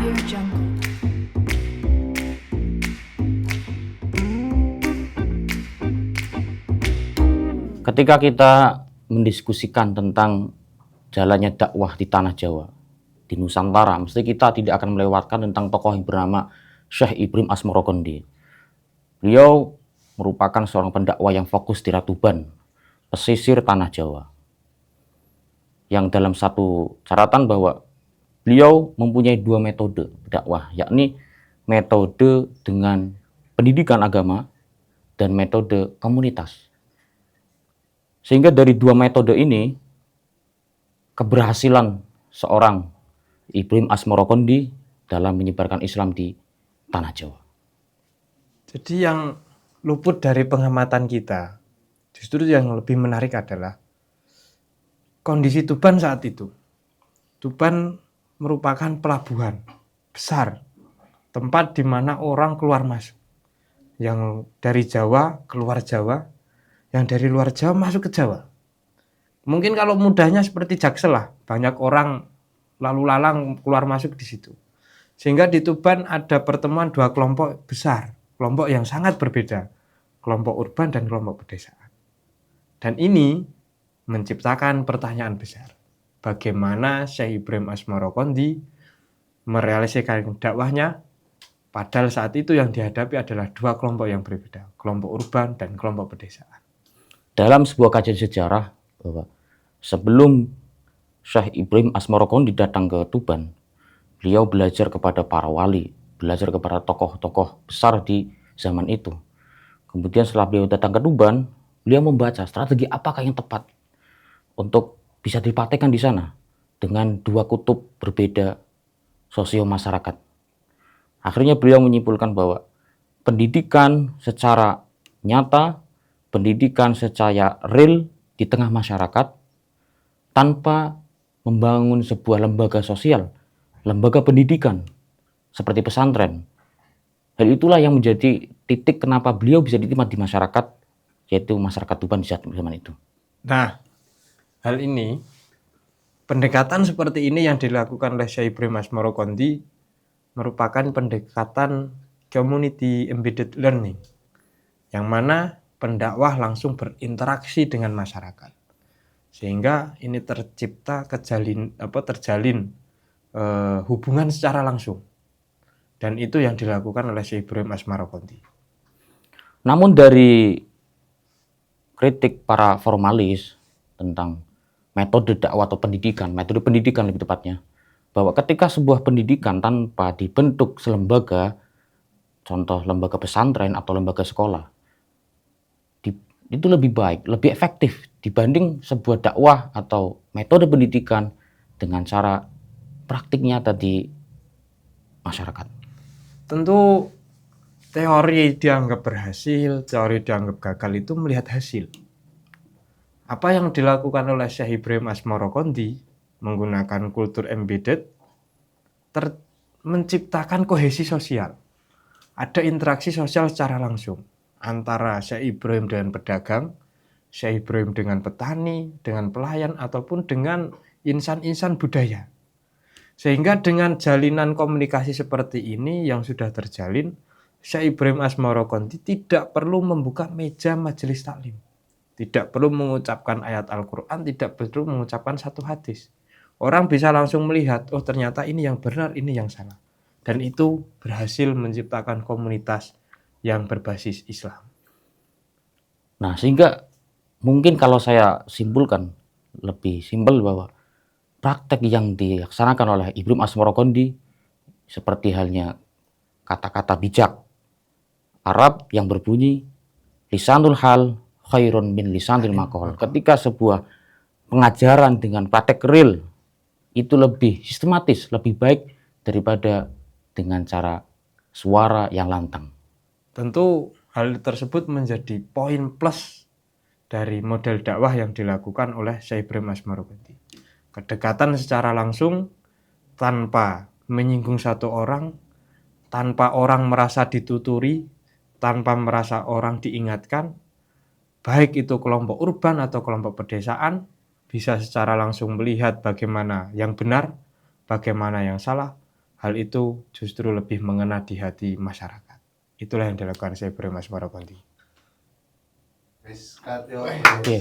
Audio Jungle. Ketika kita mendiskusikan tentang jalannya dakwah di tanah Jawa, di Nusantara, mesti kita tidak akan melewatkan tentang tokoh yang bernama Syekh Ibrahim Asmorokondi. Beliau merupakan seorang pendakwah yang fokus di Ratuban, pesisir tanah Jawa. Yang dalam satu catatan bahwa beliau mempunyai dua metode dakwah, yakni metode dengan pendidikan agama dan metode komunitas. Sehingga dari dua metode ini, keberhasilan seorang Ibrahim Asmorokondi dalam menyebarkan Islam di tanah Jawa. Jadi yang luput dari pengamatan kita, justru yang lebih menarik adalah kondisi Tuban saat itu. Tuban merupakan pelabuhan besar, tempat di mana orang keluar masuk. Yang dari Jawa keluar Jawa, yang dari luar Jawa masuk ke Jawa. Mungkin kalau mudahnya seperti Jaksel lah, banyak orang lalu lalang keluar masuk di situ. Sehingga di Tuban ada pertemuan dua kelompok besar, kelompok yang sangat berbeda, kelompok urban dan kelompok pedesaan. Dan ini menciptakan pertanyaan besar. Bagaimana Syekh Ibrahim Asmorokondi merealisasikan dakwahnya, padahal saat itu yang dihadapi adalah dua kelompok yang berbeda, kelompok urban dan kelompok pedesaan. Dalam sebuah kajian sejarah, bahwa sebelum Syekh Ibrahim Asmorokondi datang ke Tuban, beliau belajar kepada para wali, belajar kepada tokoh-tokoh besar di zaman itu. Kemudian setelah beliau datang ke Tuban, beliau membaca strategi apakah yang tepat untuk bisa dipraktekkan di sana dengan dua kutub berbeda sosio masyarakat. Akhirnya beliau menyimpulkan bahwa pendidikan secara nyata, pendidikan secara real di tengah masyarakat tanpa membangun sebuah lembaga sosial, lembaga pendidikan seperti pesantren. Hal itulah yang menjadi titik kenapa beliau bisa diterima di masyarakat, yaitu masyarakat Tuban di zaman itu. Nah, hal ini, pendekatan seperti ini yang dilakukan oleh Syekh Ibrahim Asmorokondi merupakan pendekatan community embedded learning, yang mana pendakwah langsung berinteraksi dengan masyarakat, sehingga ini terjalin hubungan secara langsung, dan itu yang dilakukan oleh Syekh Ibrahim Asmorokondi. Namun dari kritik para formalis tentang metode dakwah atau pendidikan, metode pendidikan lebih tepatnya, bahwa ketika sebuah pendidikan tanpa dibentuk selembaga, contoh lembaga pesantren atau lembaga sekolah, itu lebih baik, lebih efektif dibanding sebuah dakwah atau metode pendidikan dengan cara praktik nyata di masyarakat. Tentu teori dianggap berhasil, teori dianggap gagal itu melihat hasil. Apa yang dilakukan oleh Syekh Ibrahim Asmorokondi menggunakan kultur embedded menciptakan kohesi sosial. Ada interaksi sosial secara langsung antara Syekh Ibrahim dengan pedagang, Syekh Ibrahim dengan petani, dengan pelayan, ataupun dengan insan-insan budaya. Sehingga dengan jalinan komunikasi seperti ini yang sudah terjalin, Syekh Ibrahim Asmorokondi tidak perlu membuka meja majelis taklim, tidak perlu mengucapkan ayat Al-Quran, tidak perlu mengucapkan satu hadis. Orang bisa langsung melihat, oh ternyata ini yang benar, ini yang salah. Dan itu berhasil menciptakan komunitas yang berbasis Islam. Nah, sehingga mungkin kalau saya simpulkan lebih simpel bahwa praktek yang dilaksanakan oleh Ibrahim Asmorokondi seperti halnya kata-kata bijak Arab yang berbunyi lisanul hal khairun min lisanil maqal. Ketika sebuah pengajaran dengan praktek real itu lebih sistematis, lebih baik daripada dengan cara suara yang lantang. Tentu hal tersebut menjadi poin plus dari model dakwah yang dilakukan oleh Syekh Ibrahim Asmorokondi. Kedekatan secara langsung tanpa menyinggung satu orang, tanpa orang merasa dituturi, tanpa merasa orang diingatkan, baik itu kelompok urban atau kelompok pedesaan, bisa secara langsung melihat bagaimana yang benar, bagaimana yang salah, hal itu justru lebih mengena di hati masyarakat. Itulah yang dilakukan Syekh Ibrahim Asmara Kondi. Wis, Kak, yo. Oke.